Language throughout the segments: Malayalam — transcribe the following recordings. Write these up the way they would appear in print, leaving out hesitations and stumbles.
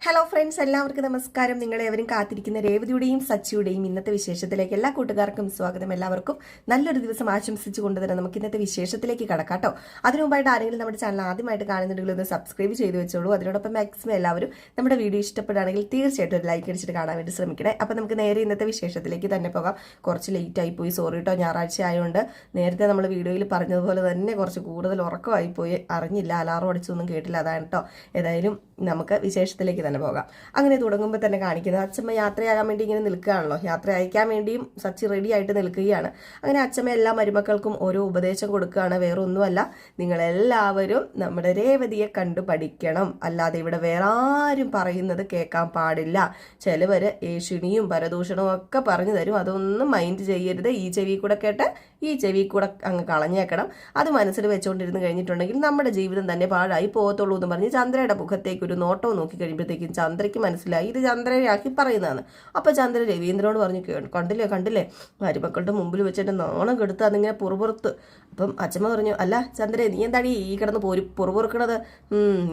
ഹലോ ഫ്രണ്ട്സ്, എല്ലാവർക്കും നമസ്കാരം. നിങ്ങളെവരും കാത്തിരിക്കുന്ന രേവതിയുടെയും സച്ചിയുടെയും ഇന്നത്തെ വിശേഷത്തിലേക്ക് എല്ലാ കൂട്ടുകാർക്കും സ്വാഗതം. എല്ലാവർക്കും നല്ലൊരു ദിവസം ആശംസിച്ചുകൊണ്ട് തന്നെ നമുക്ക് ഇന്നത്തെ വിശേഷത്തിലേക്ക് കടക്കാട്ടോ. അതിനു മുമ്പായിട്ട് ആരെങ്കിലും നമ്മുടെ ചാനൽ ആദ്യമായിട്ട് കാണുന്നുണ്ടെങ്കിൽ ഒന്ന് സബ്സ്ക്രൈബ് ചെയ്ത് വെച്ചോളൂ. അതിനോടൊപ്പം മാക്സിമം എല്ലാവരും നമ്മുടെ വീഡിയോ ഇഷ്ടപ്പെടുകയാണെങ്കിൽ തീർച്ചയായിട്ടും ഒരു ലൈക്ക് അടിച്ചിട്ട് കാണാൻ വേണ്ടി ശ്രമിക്കണേ. അപ്പം നമുക്ക് നേരെ ഇന്നത്തെ വിശേഷത്തിലേക്ക് തന്നെ പോകാം. കുറച്ച് ലേറ്റ് ആയിപ്പോയി, സോറി കേട്ടോ. ഞായറാഴ്ച ആയതുകൊണ്ട് നേരത്തെ നമ്മൾ വീഡിയോയിൽ പറഞ്ഞതുപോലെ തന്നെ കുറച്ച് കൂടുതൽ ഉറക്കമായിപ്പോയി, അറിഞ്ഞില്ല, അലാറം അടിച്ചൊന്നും കേട്ടില്ല, അതാണ് കേട്ടോ. ഏതായാലും നമുക്ക് വിശേഷത്തിലേക്ക് തന്നെ പോകാം. അങ്ങനെ തുടങ്ങുമ്പോൾ തന്നെ കാണിക്കുന്നത് അച്ഛമ്മ യാത്രയാകാൻ വേണ്ടി ഇങ്ങനെ നിൽക്കുകയാണല്ലോ. യാത്ര അയക്കാൻ വേണ്ടിയും സച്ചി റെഡി ആയിട്ട് നിൽക്കുകയാണ്. അങ്ങനെ അച്ഛമ്മ എല്ലാ മരുമക്കൾക്കും ഓരോ ഉപദേശം കൊടുക്കുകയാണ്. വേറെ ഒന്നുമല്ല, നിങ്ങളെല്ലാവരും നമ്മുടെ രേവതിയെ കണ്ടു പഠിക്കണം, അല്ലാതെ ഇവിടെ വേറെ ആരും പറയുന്നത് കേൾക്കാൻ പാടില്ല. ചിലവര് ഏഷിണിയും പരദൂഷണവും ഒക്കെ പറഞ്ഞു തരും, അതൊന്നും മൈൻഡ് ചെയ്യരുത്. ഈ ചെവി കൂടെ കേട്ട് ഈ ചെവി കൂടെ അങ്ങ് കളഞ്ഞേക്കണം. അത് മനസ്സിൽ വെച്ചുകൊണ്ടിരുന്ന് കഴിഞ്ഞിട്ടുണ്ടെങ്കിൽ നമ്മുടെ ജീവിതം തന്നെ പാഴായി പോകത്തുള്ളൂ എന്ന് പറഞ്ഞ് ചന്ദ്രയുടെ മുഖത്തേക്ക് ഒരു നോട്ടവും നോക്കി കഴിയുമ്പോഴത്തേക്കും ചന്ദ്രയ്ക്ക് മനസ്സിലായി ഇത് ചന്ദ്രയാക്കി പറയുന്നതാണ്. അപ്പോൾ ചന്ദ്ര രവീന്ദ്രനോട് പറഞ്ഞു, കണ്ടില്ലേ മരുമക്കളുടെ മുമ്പിൽ വെച്ചിട്ട് നാണം കെടുത്ത് അതിങ്ങനെ പുറപുറത്ത്. അപ്പം അച്ഛമ്മ പറഞ്ഞു, അല്ല ചന്ദ്ര, നീ എന്താണ് ഈ കിടന്ന് പുറപുറക്കണത്?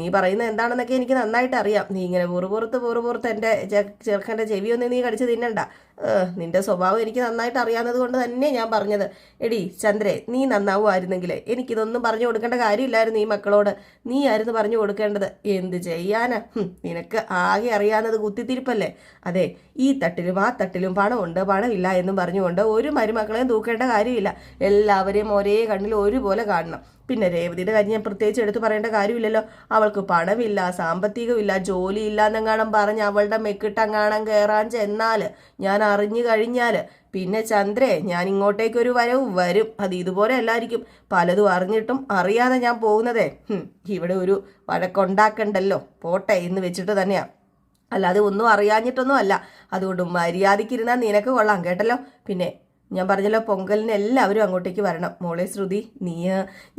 നീ പറയുന്നത് എന്താണെന്നൊക്കെ എനിക്ക് നന്നായിട്ട് അറിയാം. നീ ഇങ്ങനെ പുറപുറത്ത് എൻ്റെ ചെറുക്കൻ്റെ ചെവിയൊന്നും നീ കടിച്ച് തിന്നണ്ട. നിന്റെ സ്വഭാവം എനിക്ക് നന്നായിട്ട് അറിയാവുന്നത് കൊണ്ട് തന്നെ ഞാൻ പറഞ്ഞത്. എടി ചന്ദ്രേ, നീ നന്നാവുമായിരുന്നെങ്കിൽ എനിക്കിതൊന്നും പറഞ്ഞു കൊടുക്കേണ്ട കാര്യമില്ലായിരുന്നു. ഈ മക്കളോട് നീ ആയിരുന്നു പറഞ്ഞു കൊടുക്കേണ്ടത്. എന്ത് ചെയ്യാനാ, നിനക്ക് ആകെ അറിയാവുന്നത് കുത്തിത്തിരിപ്പല്ലേ. അതെ, ഈ തട്ടിലും ആ തട്ടിലും പണമുണ്ട് പണമില്ല എന്നും പറഞ്ഞുകൊണ്ട് ഒരു മരുമക്കളെയും തൂക്കേണ്ട കാര്യമില്ല. എല്ലാവരെയും ഒരേ കണ്ണിൽ ഒരുപോലെ കാണണം. പിന്നെ രേവതിയുടെ കാര്യം ഞാൻ പ്രത്യേകിച്ച് എടുത്ത് പറയേണ്ട കാര്യമില്ലല്ലോ. അവൾക്ക് പണമില്ല, സാമ്പത്തികമില്ല, ജോലിയില്ല എന്നെങ്ങാണം പറഞ്ഞ് അവളുടെ മെക്കിട്ടങ്ങാണം കയറാൻ ചെന്നാൽ, ഞാൻ അറിഞ്ഞു കഴിഞ്ഞാൽ പിന്നെ ചന്ദ്രേ, ഞാൻ ഇങ്ങോട്ടേക്കൊരു വരും. അത് ഇതുപോലെ അല്ലായിരിക്കും. പലതും അറിഞ്ഞിട്ടും അറിയാതെ ഞാൻ പോകുന്നതേ. ഇവിടെ ഒരു വഴക്കുണ്ടാക്കണ്ടല്ലോ, പോട്ടെ എന്ന് വെച്ചിട്ട് തന്നെയാ, അല്ലാതെ ഒന്നും അറിയാഞ്ഞിട്ടൊന്നും അല്ല. അതുകൊണ്ട് മര്യാദയ്ക്കിരുന്നാൽ നിനക്ക് കൊള്ളാം കേട്ടല്ലോ. പിന്നെ ഞാൻ പറഞ്ഞല്ലോ, പൊങ്കലിന് എല്ലാവരും അങ്ങോട്ടേക്ക് വരണം. മോളെ ശ്രുതി, നീ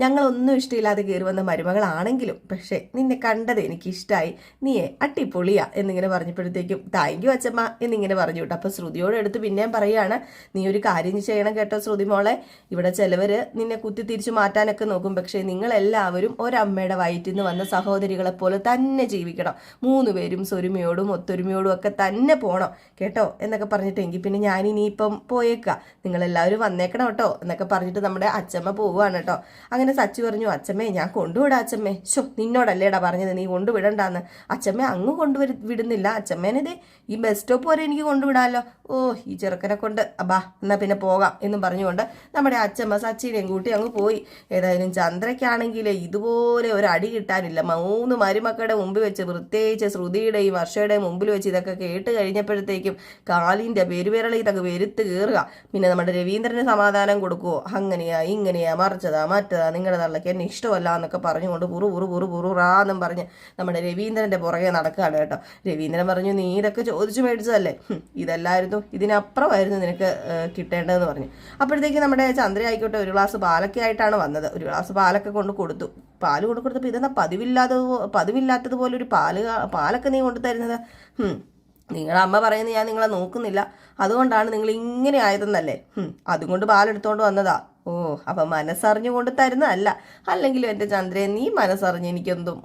ഞങ്ങളൊന്നും ഇഷ്ടമില്ലാതെ കയറി വന്ന മരുമകളാണെങ്കിലും പക്ഷേ നിന്നെ കണ്ടത് എനിക്കിഷ്ടമായി, നീയെ അട്ടിപ്പൊളിയാ എന്നിങ്ങനെ പറഞ്ഞപ്പോഴത്തേക്കും താങ്ക് യു അച്ഛമ്മ എന്നിങ്ങനെ പറഞ്ഞു കേട്ടോ. അപ്പോൾ ശ്രുതിയോട് എടുത്ത് പിന്നെയും പറയുകയാണ്, നീ ഒരു കാര്യം ചെയ്യണം കേട്ടോ ശ്രുതി മോളെ. ഇവിടെ ചിലവർ നിന്നെ കുത്തി തിരിച്ചു മാറ്റാനൊക്കെ നോക്കും, പക്ഷേ നിങ്ങളെല്ലാവരും ഒരമ്മയുടെ വയറ്റിൽ നിന്ന് വന്ന സഹോദരികളെ പോലെ തന്നെ ജീവിക്കണം. 3 പേരും സ്വരുമയോടും ഒത്തൊരുമയോടും ഒക്കെ തന്നെ പോകണം കേട്ടോ എന്നൊക്കെ പറഞ്ഞിട്ടെങ്കിൽ പിന്നെ ഞാനിനിയിപ്പം പോയേക്കാം, നിങ്ങളെല്ലാവരും വന്നേക്കണം കേട്ടോ എന്നൊക്കെ പറഞ്ഞിട്ട് നമ്മുടെ അച്ഛമ്മ പോവുകയാണ് കേട്ടോ. അങ്ങനെ സച്ചി പറഞ്ഞു, അച്ഛമ്മേ ഞാൻ കൊണ്ടുവിടാം അച്ഛമ്മേ. നിന്നോടല്ലേടാ പറഞ്ഞത് നീ കൊണ്ടുവിടണ്ടാന്ന്. അച്ഛമ്മ അങ്ങ് വിടുന്നില്ല. അച്ഛമ്മേനതേ ഈ ബസ് സ്റ്റോപ്പ് വരെ എനിക്ക് കൊണ്ടുവിടാമല്ലോ. ഈ ചെറുക്കനെ കൊണ്ട് അബാ എന്നാൽ പിന്നെ പോകാം എന്നും പറഞ്ഞുകൊണ്ട് നമ്മുടെ അച്ഛമ്മ സച്ചിനെയും കൂട്ടി അങ്ങ് പോയി. ഏതായാലും ചന്ദ്രയ്ക്കാണെങ്കിൽ ഇതുപോലെ ഒരു അടി കിട്ടാനില്ല. 3 മരുമക്കളുടെ മുമ്പിൽ വെച്ച്, പ്രത്യേകിച്ച് ശ്രുതിയുടെയും വർഷയുടെയും മുമ്പിൽ വെച്ച് ഇതൊക്കെ കേട്ട് കഴിഞ്ഞപ്പോഴത്തേക്കും കാലിൻ്റെ പെരുവിരളി ഇതൊക്കെ വെരുത്ത് കയറുക. പിന്നെ നമ്മുടെ രവീന്ദ്രന് സമാധാനം കൊടുക്കുവോ? അങ്ങനെയാ ഇങ്ങനെയാ മറിച്ചതാ മറ്റതാ, നിങ്ങളുടെ തള്ളക്ക് എന്നെ ഇഷ്ടമല്ല എന്നൊക്കെ പറഞ്ഞുകൊണ്ട് പുറുറാന്നും പറഞ്ഞ് നമ്മുടെ രവീന്ദ്രന്റെ പുറകെ നടക്കുകയാണ് കേട്ടോ. രവീന്ദ്രൻ പറഞ്ഞു, നീ ഇതൊക്കെ ചോദിച്ചു മേടിച്ചതല്ലേ, ഇതല്ലായിരുന്നു, ഇതിനപ്പുറമായിരുന്നു നിനക്ക് കിട്ടേണ്ടതെന്ന് പറഞ്ഞു. അപ്പോഴത്തേക്ക് നമ്മുടെ ചന്ദ്ര ആയിക്കോട്ടെ ഒരു ഗ്ലാസ് പാലൊക്കെ ആയിട്ടാണ് വന്നത്. ഒരു ഗ്ലാസ് പാലൊക്കെ കൊണ്ട് കൊടുത്തു. പാല് കൊണ്ട് കൊടുത്തപ്പോൾ ഇതെന്നാ പതിവില്ലാത്തതുപോലെ ഒരു പാലൊക്കെ നീ കൊണ്ടു തരുന്നത്? നിങ്ങളുടെ അമ്മ പറയുന്നത് ഞാൻ നിങ്ങളെ നോക്കുന്നില്ല, അതുകൊണ്ടാണ് നിങ്ങൾ ഇങ്ങനെ ആയതെന്നല്ലേ. അതുകൊണ്ട് പാലെടുത്തോണ്ട് വന്നതാ. അപ്പം മനസ്സറിഞ്ഞു കൊണ്ട് തരുന്നതല്ല. അല്ലെങ്കിലും എൻ്റെ ചന്ദ്രൻ, നീ മനസ്സറിഞ്ഞ് എനിക്കെന്തും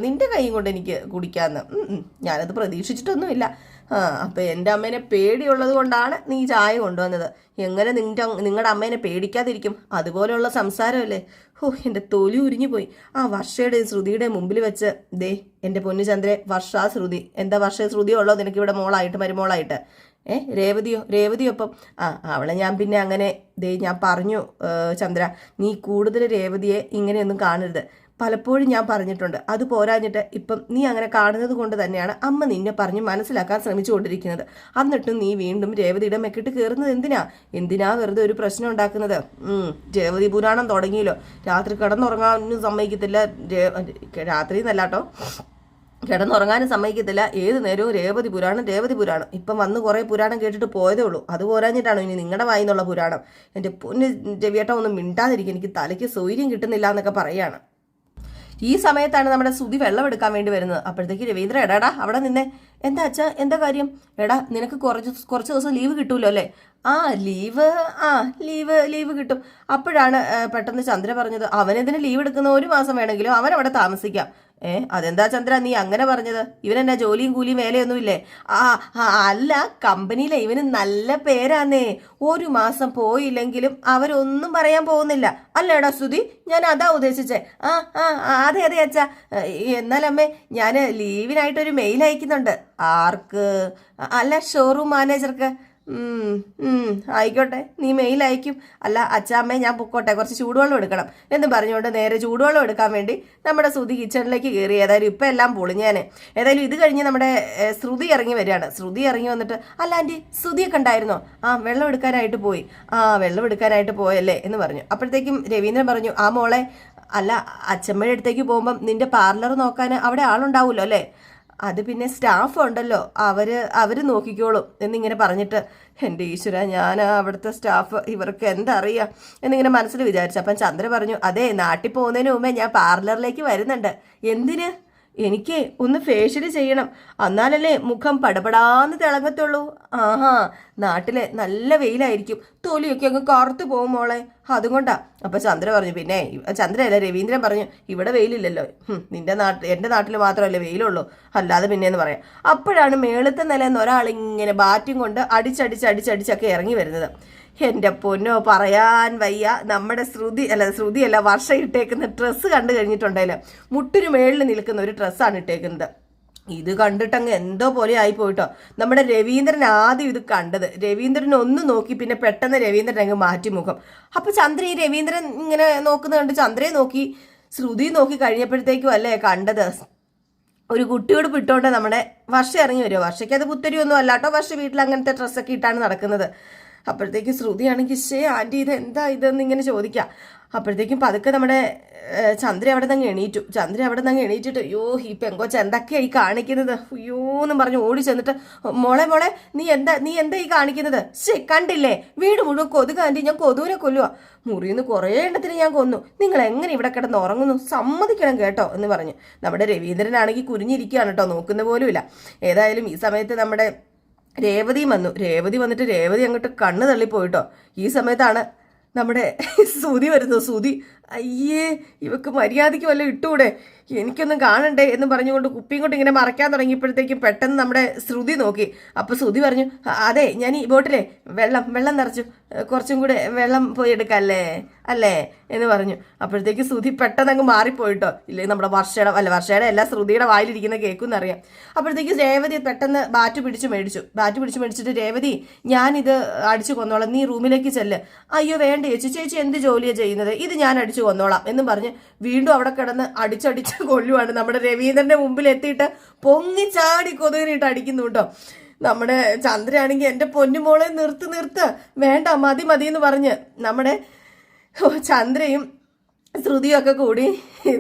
നിന്റെ കൈയും കൊണ്ട് എനിക്ക് കുടിക്കാമെന്ന് ഞാനത് പ്രതീക്ഷിച്ചിട്ടൊന്നുമില്ല. അപ്പം എൻ്റെ അമ്മേനെ പേടിയുള്ളത് കൊണ്ടാണ് നീ ചായ കൊണ്ടുവന്നത്. എങ്ങനെ നിങ്ങളുടെ അമ്മേനെ പേടിക്കാതിരിക്കും? അതുപോലെയുള്ള സംസാരമല്ലേ. എൻ്റെ തൊലി ഉരിഞ്ഞു പോയി. ആ വർഷയുടെയും ശ്രുതിയുടെയും മുമ്പിൽ വെച്ച്, ദേ എൻ്റെ പൊന്നു ചന്ദ്രേ, വർഷ ശ്രുതി, എന്താ വർഷ ശ്രുതിയോ ഉള്ളോ നിനക്കിവിടെ മോളായിട്ട് മരുമോളായിട്ട്? രേവതിയൊപ്പം അവളെ ഞാൻ പിന്നെ അങ്ങനെ ഞാൻ പറഞ്ഞു ചന്ദ്ര, നീ കൂടുതൽ രേവതിയെ ഇങ്ങനെയൊന്നും കാണരുത്. പലപ്പോഴും ഞാൻ പറഞ്ഞിട്ടുണ്ട്. അത് പോരാഞ്ഞിട്ട് ഇപ്പം നീ അങ്ങനെ കാണുന്നത് കൊണ്ട് തന്നെയാണ് അമ്മ നിന്നെ പറഞ്ഞ് മനസ്സിലാക്കാൻ ശ്രമിച്ചുകൊണ്ടിരിക്കുന്നത്. എന്നിട്ടും നീ വീണ്ടും രേവതിയുടെ മെക്കിട്ട് കയറുന്നത് എന്തിനാ വെറുതെ ഒരു പ്രശ്നം ഉണ്ടാക്കുന്നത്? രേവതി പുരാണം തുടങ്ങിയല്ലോ. രാത്രി കിടന്നുറങ്ങാനും സമ്മതിക്കത്തില്ല. രാത്രി എന്നല്ലാട്ടോ, കിടന്നുറങ്ങാനും സമ്മതിക്കത്തില്ല. ഏത് നേരവും രേവതി പുരാണം. ഇപ്പം വന്ന് കുറേ പുരാണം കേട്ടിട്ട് പോയതേ ഉള്ളൂ. അത് പോരാഞ്ഞിട്ടാണോ ഇനി നിങ്ങളുടെ വായിന്നുള്ള പുരാണം? എൻ്റെ പൊന്ന് രവിയേട്ട ഒന്നും മിണ്ടാതിരിക്കും, എനിക്ക് തലയ്ക്ക് സൗകര്യം കിട്ടുന്നില്ല എന്നൊക്കെ പറയാണ്. ഈ സമയത്താണ് നമ്മുടെ സുധി വെള്ളം എടുക്കാൻ വേണ്ടി വരുന്നത്. അപ്പോഴത്തേക്ക് രവീന്ദ്ര, എടാ അവിടെ നിന്നെ. എന്താ അച്ഛാ, എന്താ കാര്യം? എടാ നിനക്ക് കുറച്ച് ദിവസം ലീവ് കിട്ടൂല്ലോ അല്ലേ? ലീവ് കിട്ടും. അപ്പോഴാണ് പെട്ടെന്ന് ചന്ദ്ര പറഞ്ഞത്, അവനെതിന് ലീവ് എടുക്കുന്ന 1 മാസം വേണമെങ്കിലും അവനവിടെ താമസിക്കാം. അതെന്താ ചന്ദ്ര നീ അങ്ങനെ പറഞ്ഞത്? ഇവനെന്നാ ജോലിയും കൂലിയും വേലയൊന്നുമില്ലേ? ആ അല്ല, കമ്പനിയിലെ ഇവന് നല്ല പേരാന്നേ. ഒരു മാസം പോയില്ലെങ്കിലും അവരൊന്നും പറയാൻ പോകുന്നില്ല. അല്ലേടാ ശ്രുതി, ഞാൻ അതാ ഉദ്ദേശിച്ചേ. ആ ആ അതെ അതെ അച്ഛാ. എന്നാലമ്മേ, ഞാൻ ലീവിനായിട്ടൊരു മെയിൽ അയക്കുന്നുണ്ട്. ആർക്ക്? അല്ല, ഷോറൂം മാനേജർക്ക്. ആയിക്കോട്ടെ, നീ മെയിൽ അയക്കും. അല്ല അച്ഛാമ്മേ, ഞാൻ പൊക്കോട്ടെ, കുറച്ച് ചൂടുവെള്ളം എടുക്കണം എന്ന് പറഞ്ഞുകൊണ്ട് നേരെ ചൂടുവെള്ളം എടുക്കാൻ വേണ്ടി നമ്മുടെ ശ്രുതി കിച്ചണിലേക്ക് കയറി. ഏതായാലും ഇപ്പം എല്ലാം പൊളിഞ്ഞാന്. ഏതായാലും ഇത് കഴിഞ്ഞ് നമ്മുടെ ശ്രുതി ഇറങ്ങി വരികയാണ്. ശ്രുതി ഇറങ്ങി വന്നിട്ട്, അല്ല ആൻറ്റി, ശ്രുതിയൊക്കെ ഉണ്ടായിരുന്നോ? വെള്ളം എടുക്കാനായിട്ട് പോയി. വെള്ളം എടുക്കാനായിട്ട് പോയല്ലേ എന്ന് പറഞ്ഞു. അപ്പോഴത്തേക്കും രവീന്ദ്രൻ പറഞ്ഞു, മോളെ, അല്ല അച്ഛമ്മയുടെ അടുത്തേക്ക് പോകുമ്പം നിന്റെ പാർലർ നോക്കാൻ അവിടെ ആളുണ്ടാവുമല്ലോ അല്ലേ? അത് പിന്നെ സ്റ്റാഫ് ഉണ്ടല്ലോ, അവര് നോക്കിക്കോളും എന്നിങ്ങനെ പറഞ്ഞിട്ട്, എൻ്റെ ഈശ്വര, ഞാൻ അവിടുത്തെ സ്റ്റാഫ് ഇവർക്ക് എന്തറിയാം എന്നിങ്ങനെ മനസ്സിൽ വിചാരിച്ചു. അപ്പം ചന്ദ്ര പറഞ്ഞു, അതെ, നാട്ടിൽ പോകുന്നതിന് മുമ്പേ ഞാൻ പാർലറിലേക്ക് വരുന്നുണ്ട്. എന്തിന്? എനിക്ക് ഒന്ന് ഫേഷ്യൽ ചെയ്യണം, എന്നാലല്ലേ മുഖം പടപടാന്ന് തിളങ്ങത്തുള്ളൂ. നാട്ടിലെ നല്ല വെയിലായിരിക്കും, തൊലിയൊക്കെ അങ്ങ് കറുത്തു പോകും മോളെ, അതുകൊണ്ടാ. അപ്പൊ ചന്ദ്ര പറഞ്ഞു, പിന്നെ ചന്ദ്രയല്ല, രവീന്ദ്രൻ പറഞ്ഞു, ഇവിടെ വെയിലില്ലല്ലോ, എൻ്റെ നാട്ടിൽ മാത്രമല്ലേ വെയിലുള്ളൂ, അല്ലാതെ പിന്നെയെന്ന് പറയാം. അപ്പോഴാണ് മേളത്തെ നിലയെന്ന് ഒരാളിങ്ങനെ ബാറ്റും കൊണ്ട് അടിച്ചടിച്ചൊക്കെ ഇറങ്ങി വരുന്നത്. എൻ്റെ പൊന്നോ, പറയാൻ വയ്യ. നമ്മുടെ ശ്രുതിയല്ല വർഷ ഇട്ടേക്കുന്ന ഡ്രസ്സ് കണ്ടു കഴിഞ്ഞിട്ടുണ്ടെങ്കിൽ മുട്ടിന് മേളിൽ നിൽക്കുന്ന ഒരു ഡ്രസ്സാണ് ഇട്ടേക്കുന്നത്. ഇത് കണ്ടിട്ടങ്ങ് എന്തോ പോലെ ആയിപ്പോയിട്ടോ. നമ്മുടെ രവീന്ദ്രൻ ആദ്യം ഇത് കണ്ടത്. രവീന്ദ്രൻ ഒന്ന് നോക്കി, പിന്നെ പെട്ടെന്ന് രവീന്ദ്രൻ അങ്ങ് മാറ്റി മുഖം. അപ്പൊ ചന്ദ്ര ഈ രവീന്ദ്രൻ ഇങ്ങനെ നോക്കുന്നത് കണ്ട് ചന്ദ്രയെ നോക്കി, ശ്രുതി നോക്കി കഴിഞ്ഞപ്പോഴത്തേക്കും അല്ലേ കണ്ടത് ഒരു കുട്ടിയോട് പിട്ടോണ്ട് നമ്മുടെ വർഷ ഇറങ്ങി വരുമോ. വർഷയ്ക്ക് അത് പുത്തരിയൊന്നും അല്ലാട്ടോ, വർഷ വീട്ടിൽ അങ്ങനത്തെ ഡ്രസ്സൊക്കെ ഇട്ടാണ് നടക്കുന്നത്. അപ്പോഴത്തേക്ക് ശ്രുതിയാണെങ്കിൽ, ആൻറ്റി ഇത് എന്താ ഇതെന്ന് ഇങ്ങനെ ചോദിക്കാം. അപ്പോഴത്തേക്കും പതുക്കെ നമ്മുടെ ചന്ദ്ര അവിടെ നിന്ന് എണീറ്റിട്ട്, അയ്യോ ഈ പെങ്കൊച്ച എന്തൊക്കെയായി കാണിക്കുന്നത്, അയ്യോ എന്നും പറഞ്ഞു ഓടി ചെന്നിട്ട്, മോളെ നീ എന്താ ഈ കാണിക്കുന്നത്? കണ്ടില്ലേ, വീട് മുഴുവൻ കൊതുക് ആൻറ്റി, ഞാൻ കൊതുവിനെ കൊല്ലുക, മുറിയിൽ നിന്ന് കുറേ എണ്ണത്തിന് ഞാൻ കൊന്നു, നിങ്ങൾ എങ്ങനെ ഇവിടെ കിടന്ന് ഉറങ്ങുന്നു, സമ്മതിക്കണം കേട്ടോ എന്ന് പറഞ്ഞു. നമ്മുടെ രവീന്ദ്രനാണെങ്കിൽ കുനിഞ്ഞിരിക്കുകയാണ് കേട്ടോ, നോക്കുന്ന പോലുമില്ല. ഏതായാലും ഈ സമയത്ത് നമ്മുടെ രേവതിയും വന്നു. രേവതി അങ്ങോട്ട് കണ്ണ് തള്ളിപ്പോയിട്ടോ. ഈ സമയത്താണ് നമ്മുടെ ശ്രുതി വരുന്നത്. ശ്രുതി, അയ്യേ ഇവക്ക് മര്യാദയ്ക്ക് വല്ല ഇട്ടൂടെ, എനിക്കൊന്നും കാണണ്ടേ എന്ന് പറഞ്ഞുകൊണ്ട് കുപ്പിയും കൊണ്ട് ഇങ്ങനെ മറയ്ക്കാൻ തുടങ്ങിയപ്പോഴത്തേക്കും പെട്ടെന്ന് നമ്മുടെ ശ്രുതി നോക്കി. അപ്പോൾ ശ്രുതി പറഞ്ഞു, അതെ, ഞാൻ ഈ ബോട്ടിലെ വെള്ളം നിറച്ചു, കുറച്ചും കൂടെ വെള്ളം പോയി എടുക്കല്ലേ അല്ലേ എന്ന് പറഞ്ഞു. അപ്പോഴത്തേക്ക് ശ്രുതി പെട്ടെന്ന് അങ്ങ് മാറിപ്പോയിട്ടോ. ഇല്ലെങ്കിൽ നമ്മുടെ വർഷയുടെ എല്ലാ ശ്രുതിയുടെ വായിലിരിക്കുന്ന കേൾക്കുമെന്നറിയാം. അപ്പോഴത്തേക്ക് രേവതി പെട്ടെന്ന് ബാറ്റ് പിടിച്ച് മേടിച്ചിട്ട്, രേവതി, ഞാനിത് അടിച്ചു കൊന്നോളാം, നീ റൂമിലേക്ക് ചെല്ല്. അയ്യോ വേണ്ട ചേച്ചി എന്ത് ജോലിയാണ് ചെയ്യുന്നത്, ഇത് ഞാൻ അടിച്ചു കൊന്നോളാം എന്ന് പറഞ്ഞ് വീണ്ടും അവിടെ കിടന്ന് അടിച്ചടിച്ച് കൊല്ലുവാണ്. നമ്മുടെ രവീന്ദ്രന്റെ മുമ്പിൽ എത്തിയിട്ട് പൊങ്ങിച്ചാടി കൊതുകിനിട്ട് അടിക്കുന്നു കേട്ടോ. നമ്മുടെ ചന്ദ്രയാണെങ്കിൽ എൻ്റെ പൊന്നുമോളെ നിർത്ത്, വേണ്ട, മതി എന്ന് പറഞ്ഞ് നമ്മുടെ ചന്ദ്രയും ശ്രുതിയും ഒക്കെ കൂടി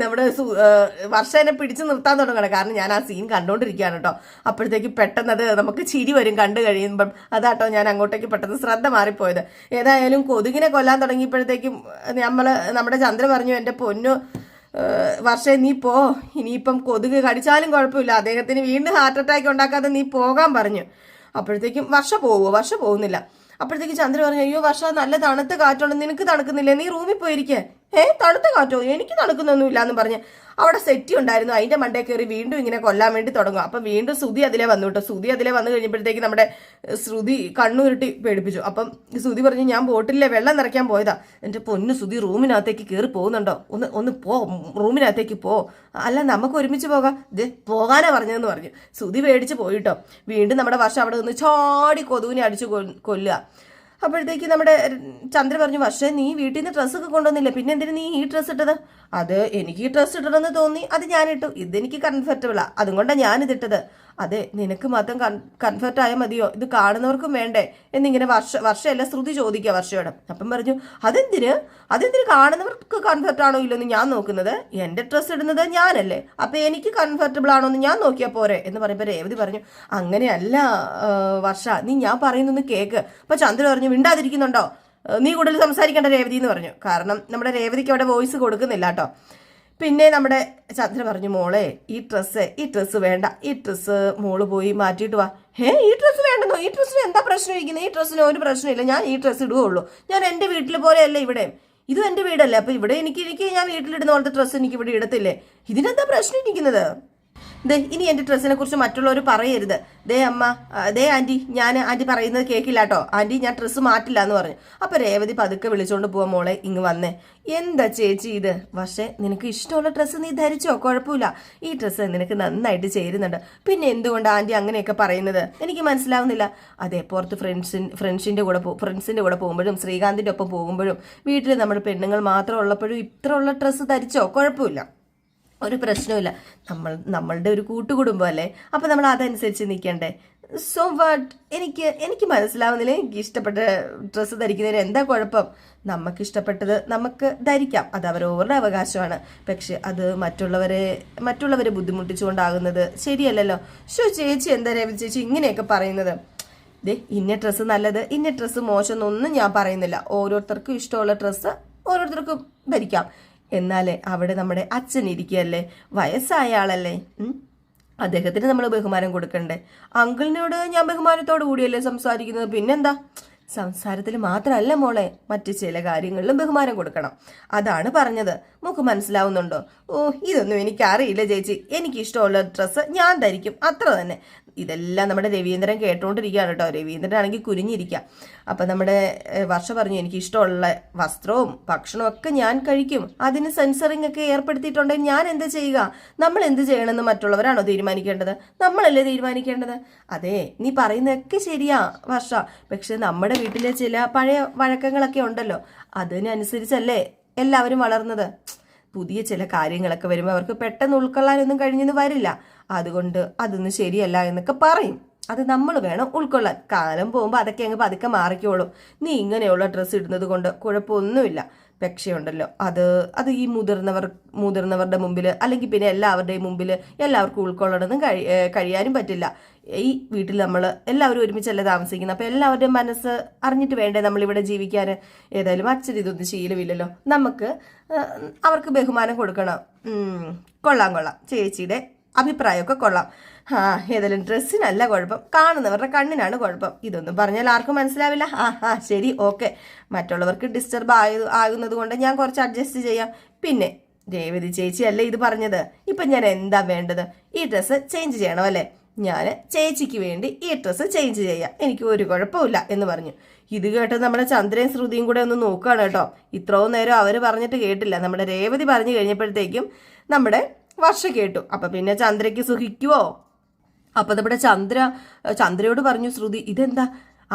നമ്മുടെ വർഷനെ പിടിച്ചു നിർത്താൻ തുടങ്ങണം. കാരണം ഞാൻ ആ സീൻ കണ്ടുകൊണ്ടിരിക്കുകയാണ് കേട്ടോ. അപ്പോഴത്തേക്ക് പെട്ടെന്ന് അത് നമുക്ക് ചിരി വരും കണ്ടു കഴിയുമ്പം. അതാട്ടോ ഞാൻ അങ്ങോട്ടേക്ക് പെട്ടെന്ന് ശ്രദ്ധ മാറിപ്പോയത്. ഏതായാലും കൊതുകിനെ കൊല്ലാൻ തുടങ്ങിയപ്പോഴത്തേക്കും നമ്മുടെ ചന്ദ്ര പറഞ്ഞു, എൻ്റെ പൊന്നു വർഷേ നീ പോ, ഇനിയിപ്പം കൊതുക് കടിച്ചാലും കുഴപ്പമില്ല, അദ്ദേഹത്തിന് വീണ്ടും ഹാർട്ട് അറ്റാക്ക് ഉണ്ടാക്കാതെ നീ പോകാൻ പറഞ്ഞു. അപ്പോഴത്തേക്കും വർഷ പോകുന്നില്ല. അപ്പോഴത്തേക്ക് ചന്ദ്ര പറഞ്ഞു, അയ്യോ വർഷ, നല്ല തണുത്ത കാറ്റുണ്ട്, നിനക്ക് തണുക്കുന്നില്ലേ, നീ റൂമിൽ പോയിരിക്കേ. തണുത്ത കാറ്റോ, എനിക്ക് തണുക്കുന്നൊന്നുമില്ല എന്ന് പറഞ്ഞ് അവിടെ സെറ്റി ഉണ്ടായിരുന്നു, അതിന്റെ മണ്ടേ കയറി വീണ്ടും ഇങ്ങനെ കൊല്ലാൻ വേണ്ടി തുടങ്ങും. അപ്പം വീണ്ടും ശ്രുതി അതിലെ വന്നു കേട്ടോ. ശ്രുതി അതിലെ വന്നു കഴിഞ്ഞപ്പോഴത്തേക്ക് നമ്മുടെ ശ്രുതി കണ്ണുരുട്ടി പേടിപ്പിച്ചു. അപ്പം ശ്രുതി പറഞ്ഞു, ഞാൻ ബോട്ടിലെ വെള്ളം നിറയ്ക്കാൻ പോയതാ. എൻ്റെ പൊന്നു ശ്രുതി, റൂമിനകത്തേക്ക് കയറി പോകുന്നുണ്ടോ, ഒന്ന് പോ, റൂമിനകത്തേക്ക് പോ, അല്ല നമുക്ക് ഒരുമിച്ച് പോകാം, ഇത് പോകാനാ പറഞ്ഞതെന്ന് പറഞ്ഞു. ശ്രുതി പേടിച്ച് പോയിട്ടോ. വീണ്ടും നമ്മുടെ വർഷം അവിടെ നിന്ന് ചാടി കൊതുവിനെ അടിച്ചു കൊല്ലുക. അപ്പോഴത്തേക്ക് നമ്മുടെ ചന്ദ്ര പറഞ്ഞു, വർഷേ നീ വീട്ടിൽ നിന്ന് ഡ്രസ്സൊക്കെ കൊണ്ടുവന്നില്ലേ, പിന്നെ എന്തിനു നീ ഈ ഡ്രസ്സ് ഇട്ടത്? അത് എനിക്ക് ഈ ഡ്രസ്സ് ഇടണമെന്ന് തോന്നി, അത് ഞാനിട്ടു, ഇതെനിക്ക് കംഫർട്ടബിളാ, അതുകൊണ്ടാണ് ഞാനിതിട്ടത്. അതെ, നിനക്ക് മാത്രം കംഫർട്ട് ആയാൽ മതിയോ, ഇത് കാണുന്നവർക്കും വേണ്ടേ എന്നിങ്ങനെ വർഷയല്ല ശ്രുതി ചോദിക്കുക വർഷയോട്. അപ്പം പറഞ്ഞു, അതെന്തിന് കാണുന്നവർക്ക് കംഫർട്ട് ആണോ ഇല്ലെന്ന് ഞാൻ നോക്കുന്നത്, എൻ്റെ ഡ്രസ്സ് ഇടുന്നത് ഞാനല്ലേ, അപ്പം എനിക്ക് കംഫർട്ടബിൾ ആണോ എന്ന് ഞാൻ നോക്കിയാൽ പോരെ എന്ന് പറയുമ്പോൾ രേവതി പറഞ്ഞു, അങ്ങനെയല്ല വർഷ, നീ ഞാൻ പറയുന്നൊന്ന് കേക്ക്. അപ്പം ചന്ദ്ര പറഞ്ഞു, മിണ്ടാതിരിക്കുന്നുണ്ടോ, നീ കൂടുതൽ സംസാരിക്കേണ്ട രേവതി എന്ന് പറഞ്ഞു. കാരണം നമ്മുടെ രേവതിക്ക് അവിടെ വോയിസ് കൊടുക്കുന്നില്ല കേട്ടോ. പിന്നെ നമ്മുടെ ചന്ദ്ര പറഞ്ഞു, മോളെ ഈ ഡ്രസ്സ് വേണ്ട, ഈ ഡ്രസ്സ് മോള് പോയി മാറ്റിയിട്ട് വാ. ഈ ഡ്രസ്സ് വേണ്ടെന്നോ, ഈ ഡ്രസ്സിന് എന്താ പ്രശ്നം ഇരിക്കുന്നത്, ഈ ഡ്രസ്സിന് ഒരു പ്രശ്നമില്ല, ഞാൻ ഈ ഡ്രസ്സ് ഇടുകയുള്ളൂ, ഞാൻ എൻ്റെ വീട്ടിൽ പോലെയല്ല ഇവിടെ, ഇതും എൻ്റെ വീടല്ലേ, അപ്പൊ ഇവിടെ എനിക്ക് ഞാൻ വീട്ടിലിടുന്ന പോലത്തെ ഡ്രസ്സ് എനിക്ക് ഇവിടെ ഇടത്തില്ലേ? ഇതിനെന്താ പ്രശ്നം ഇരിക്കുന്നത്? ദേ ഇനി എൻ്റെ ഡ്രസ്സിനെ കുറിച്ച് മറ്റുള്ളവർ പറയരുത്. ദേ അമ്മ, ദേ ആൻറ്റി, ഞാൻ ആൻറ്റി പറയുന്നത് കേൾക്കില്ല കേട്ടോ, ആൻറ്റി ഞാൻ ഡ്രസ്സ് മാറ്റില്ല എന്ന് പറഞ്ഞു. അപ്പൊ രേവതി പതുക്കെ വിളിച്ചോണ്ട് പോവാ, മോളെ ഇങ്ങ് വന്നേ. എന്താ ചേച്ചി ഇത്? പക്ഷേ നിനക്ക് ഇഷ്ടമുള്ള ഡ്രസ്സ് നീ ധരിച്ചോ, കുഴപ്പമില്ല, ഈ ഡ്രസ്സ് നിനക്ക് നന്നായിട്ട് ചേരുന്നുണ്ട്. പിന്നെ എന്തുകൊണ്ട് ആൻറ്റി അങ്ങനെയൊക്കെ പറയുന്നത് എനിക്ക് മനസ്സിലാവുന്നില്ല. അതെ, പുറത്ത് ഫ്രണ്ട്സിന്റെ കൂടെ പോകുമ്പോഴും ശ്രീകാന്തിന്റെ ഒപ്പം പോകുമ്പോഴും വീട്ടിൽ നമ്മുടെ പെണ്ണുങ്ങൾ മാത്രം ഉള്ളപ്പോഴും ഇത്ര ഉള്ള ഡ്രസ്സ് ധരിച്ചോ, കുഴപ്പമില്ല, ഒരു പ്രശ്നമില്ല. നമ്മളുടെ ഒരു കൂട്ടുകുടുംബം അല്ലേ, അപ്പം നമ്മൾ അതനുസരിച്ച് നിൽക്കണ്ടേ? So what? എനിക്ക് മനസ്സിലാവുന്നില്ല. എനിക്ക് ഇഷ്ടപ്പെട്ട ഡ്രസ്സ് ധരിക്കുന്നതിന് എന്താ കുഴപ്പം? നമുക്കിഷ്ടപ്പെട്ടത് നമുക്ക് ധരിക്കാം, അത് അവരവരുടെ അവകാശമാണ്. പക്ഷെ അത് മറ്റുള്ളവരെ ബുദ്ധിമുട്ടിച്ചുകൊണ്ടാകുന്നത് ശരിയല്ലല്ലോ. ചേച്ചി എന്താ രവി ചേച്ചി ഇങ്ങനെയൊക്കെ പറയുന്നത്? ദേ ഇന്ന ഡ്രസ്സ് നല്ലത്, ഇന്ന ഡ്രസ്സ് മോശം എന്നൊന്നും ഞാൻ പറയുന്നില്ല. ഓരോരുത്തർക്കും ഇഷ്ടമുള്ള ഡ്രസ്സ് ഓരോരുത്തർക്കും ധരിക്കാം. എന്നാലേ അവിടെ നമ്മുടെ അച്ഛൻ ഇരിക്കുകയല്ലേ, വയസ്സായ ആളല്ലേ, അദ്ദേഹത്തിന് നമ്മൾ ബഹുമാനം കൊടുക്കണ്ടേ? അങ്കിളിനോട് ഞാൻ ബഹുമാനത്തോടു കൂടിയല്ലേ സംസാരിക്കുന്നത്, പിന്നെന്താ? സംസാരത്തിൽ മാത്രമല്ല മോളെ, മറ്റു ചില കാര്യങ്ങളിലും ബഹുമാനം കൊടുക്കണം, അതാണ് പറഞ്ഞത്. മോക്ക് മനസ്സിലാവുന്നുണ്ടോ? ഓ ഇതൊന്നും എനിക്കറിയില്ല ചേച്ചി, എനിക്ക് ഇഷ്ടമുള്ള ഡ്രസ്സ് ഞാൻ ധരിക്കും, അത്ര തന്നെ. ഇതെല്ലാം നമ്മുടെ രവീന്ദ്രൻ കേട്ടോണ്ടിരിക്കുകയാണ് കേട്ടോ. രവീന്ദ്രൻ ആണെങ്കിൽ കുനിഞ്ഞിരിക്കുക. അപ്പം നമ്മുടെ വർഷ പറഞ്ഞു, എനിക്ക് ഇഷ്ടമുള്ള വസ്ത്രവും ഭക്ഷണവും ഒക്കെ ഞാൻ കഴിക്കും, അതിന് സെൻസറിങ് ഒക്കെ ഏർപ്പെടുത്തിയിട്ടുണ്ടെങ്കിൽ ഞാൻ എന്ത് ചെയ്യുക? നമ്മൾ എന്ത് ചെയ്യണമെന്ന് മറ്റുള്ളവരാണോ തീരുമാനിക്കേണ്ടത്? നമ്മളല്ലേ തീരുമാനിക്കേണ്ടത്? അതെ, നീ പറയുന്നതൊക്കെ ശരിയാ വർഷ, പക്ഷെ നമ്മുടെ വീട്ടിലെ ചില പഴയ വഴക്കങ്ങളൊക്കെ ഉണ്ടല്ലോ, അതിനനുസരിച്ചല്ലേ എല്ലാവരും വളർന്നത്. പുതിയ ചില കാര്യങ്ങളൊക്കെ വരുമ്പോൾ അവർക്ക് പെട്ടെന്ന് ഉൾക്കൊള്ളാനൊന്നും കഴിഞ്ഞെന്ന് വരില്ല. അതുകൊണ്ട് അതൊന്നും ശരിയല്ല എന്നൊക്കെ പറയും. അത് നമ്മൾ വേണം ഉൾക്കൊള്ളാൻ. കാലം പോകുമ്പോൾ അതൊക്കെ അങ്ങ് പതുക്കെ മാറിക്കോളും. നീ ഡ്രസ്സ് ഇടുന്നത് കൊണ്ട് കുഴപ്പമൊന്നുമില്ല. പക്ഷേ ഉണ്ടല്ലോ, അത് ഈ മുതിർന്നവരുടെ മുമ്പിൽ അല്ലെങ്കിൽ പിന്നെ എല്ലാവരുടെയും മുമ്പിൽ എല്ലാവർക്കും ഉൾക്കൊള്ളണമെന്നും കഴിയാനും പറ്റില്ല. ഈ വീട്ടിൽ നമ്മൾ എല്ലാവരും ഒരുമിച്ചല്ലേ താമസിക്കുന്നത്. അപ്പം എല്ലാവരുടെയും മനസ്സ് അറിഞ്ഞിട്ട് വേണ്ടേ നമ്മളിവിടെ ജീവിക്കാൻ? ഏതായാലും അച്ഛൻ ഇതൊന്നും ശീലമില്ലല്ലോ, നമുക്ക് അവർക്ക് ബഹുമാനം കൊടുക്കണം. കൊള്ളാം, ചേച്ചിയുടെ അഭിപ്രായമൊക്കെ കൊള്ളാം. ഏതായാലും ഡ്രസ്സിനല്ല കുഴപ്പം, കാണുന്നവരുടെ കണ്ണിനാണ് കുഴപ്പം. ഇതൊന്നും പറഞ്ഞാൽ ആർക്കും മനസ്സിലാവില്ല. ശരി, ഓക്കെ, മറ്റുള്ളവർക്ക് ഡിസ്റ്റർബ് ആകുന്നത് കൊണ്ട് ഞാൻ കുറച്ച് അഡ്ജസ്റ്റ് ചെയ്യാം. പിന്നെ രേവതി ചേച്ചി അല്ലേ ഇത് പറഞ്ഞത്, ഇപ്പം ഞാൻ എന്താ വേണ്ടത്? ഈ ഡ്രസ്സ് ചേഞ്ച് ചെയ്യണം അല്ലേ? ഞാൻ ചേച്ചിക്ക് വേണ്ടി ഈ ഡ്രസ്സ് ചേഞ്ച് ചെയ്യാം, എനിക്ക് ഒരു കുഴപ്പമില്ല എന്ന് പറഞ്ഞു. ഇത് കേട്ട് നമ്മുടെ ചന്ദ്രയും ശ്രുതിയും കൂടെ ഒന്ന് നോക്കുകയാണ് കേട്ടോ. ഇത്രയും നേരം അവർ പറഞ്ഞിട്ട് കേട്ടില്ല. നമ്മുടെ രേവതി പറഞ്ഞു കഴിഞ്ഞപ്പോഴത്തേക്കും നമ്മുടെ വർഷ കേട്ടു. അപ്പം പിന്നെ ചന്ദ്രയ്ക്ക് സുഖിക്കുവോ? അപ്പം നമ്മുടെ ചന്ദ്രയോട് പറഞ്ഞു ശ്രുതി, ഇതെന്താ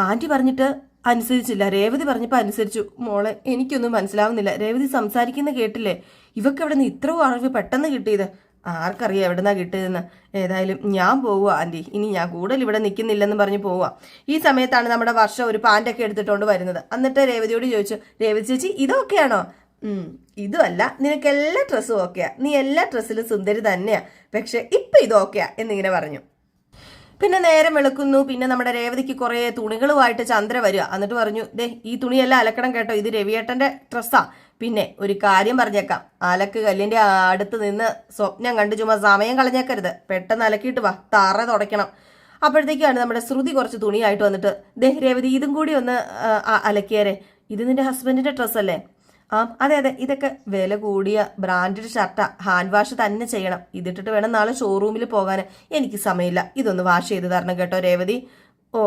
ആൻറ്റി പറഞ്ഞിട്ട് അനുസരിച്ചില്ല, രേവതി പറഞ്ഞപ്പോൾ അനുസരിച്ചു. മോളെ എനിക്കൊന്നും മനസ്സിലാവുന്നില്ല, രേവതി സംസാരിക്കുന്ന കേട്ടില്ലേ? ഇവക്ക് എവിടെ നിന്ന് ഇത്രയും അറിവ് പെട്ടെന്ന് കിട്ടിയത്? ആർക്കറിയാം എവിടെന്നാ കിട്ടിയതെന്ന്. ഏതായാലും ഞാൻ പോവുക ആൻറ്റി, ഇനി ഞാൻ കൂടുതൽ ഇവിടെ നിൽക്കുന്നില്ലെന്ന് പറഞ്ഞ് പോവുക. ഈ സമയത്താണ് നമ്മുടെ വർഷ ഒരു പാൻറ്റൊക്കെ എടുത്തിട്ടുകൊണ്ട് വരുന്നത്. എന്നിട്ട് രേവതിയോട് ചോദിച്ചു, രേവതി ചേച്ചി ഇതൊക്കെയാണോ? ഇതുമല്ല, നിനക്ക് എല്ലാ ഡ്രസ്സും ഓക്കെയാ, നീ എല്ലാ ഡ്രസ്സിലും സുന്ദരി തന്നെയാ, പക്ഷെ ഇപ്പൊ ഇത് ഓക്കെയാ എന്നിങ്ങനെ പറഞ്ഞു. പിന്നെ നേരം വെളുക്കുന്നു. പിന്നെ നമ്മുടെ രേവതിക്ക് കുറെ തുണികളുമായിട്ട് ചന്ദ്ര വരിക. എന്നിട്ട് പറഞ്ഞു, ദേ ഈ തുണിയെല്ലാം അലക്കണം കേട്ടോ, ഇത് രവിയേട്ടന്റെ ഡ്രസ്സാ. പിന്നെ ഒരു കാര്യം പറഞ്ഞേക്കാം, അലക്ക് കല്ലിന്റെ അടുത്ത് നിന്ന് സ്വപ്നം കണ്ടു ചുമ്മാ സമയം കളഞ്ഞേക്കരുത്, പെട്ടെന്ന് അലക്കിയിട്ട് വാ, തറ തുടയ്ക്കണം. അപ്പോഴത്തേക്കാണ് നമ്മുടെ ശ്രുതി കുറച്ച് തുണിയായിട്ട് വന്നിട്ട്, ദേ രേവതി ഇതും കൂടി ഒന്ന് അലക്കിയാരെ, ഇത് നിന്റെ ഹസ്ബൻഡിന്റെ ഡ്രസ്സല്ലേ? അതെ, ഇതൊക്കെ വില കൂടിയ ബ്രാൻഡഡ് ഷർട്ടാ, ഹാൻഡ് വാഷ് തന്നെ ചെയ്യണം, ഇതിട്ടിട്ട് വേണം നാളെ ഷോറൂമിൽ പോകാൻ, എനിക്ക് സമയമില്ല, ഇതൊന്ന് വാഷ് ചെയ്ത് തരണം കേട്ടോ രേവതി. ഓ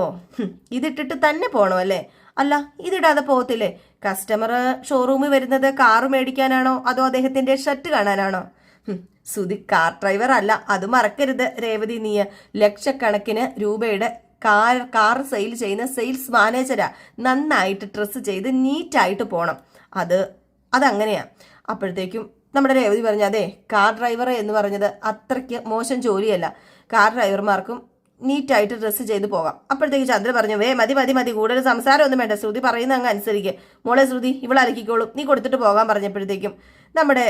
ഇതിട്ടിട്ട് തന്നെ പോകണം അല്ലേ? അല്ല ഇതിടാതെ പോകത്തില്ലേ? കസ്റ്റമർ ഷോറൂമിൽ വരുന്നത് കാറ് മേടിക്കാനാണോ അതോ അദ്ദേഹത്തിന്റെ ഷർട്ട് കാണാനാണോ? സുധി കാർ ഡ്രൈവർ അല്ല, അത് മറക്കരുത് രേവതി. നീ ലക്ഷക്കണക്കിന് രൂപയുടെ കാർ സെയിൽ ചെയ്യുന്ന സെയിൽസ് മാനേജരാ. നന്നായിട്ട് ഡ്രസ്സ് ചെയ്ത് നീറ്റായിട്ട് പോകണം, അതങ്ങനെയാ. അപ്പോഴത്തേക്കും നമ്മുടെ രേവതി പറഞ്ഞു, അതെ കാർ ഡ്രൈവർ എന്ന് പറഞ്ഞത് അത്രയ്ക്ക് മോശം ജോലിയല്ല, കാർ ഡ്രൈവർമാർക്കും നീറ്റായിട്ട് ഡ്രസ്സ് ചെയ്ത് പോകാം. അപ്പോഴത്തേക്ക് ചന്ദ്ര പറഞ്ഞു, മതി കൂടുതൽ സംസാരം ഒന്നും വേണ്ട, ശ്രുതി പറയുന്ന അങ്ങ് അനുസരിക്കുക. മോളെ ശ്രുതി ഇവളെ അലക്കിക്കോളും, നീ കൊടുത്തിട്ട് പോകാൻ പറഞ്ഞപ്പോഴത്തേക്കും നമ്മുടെ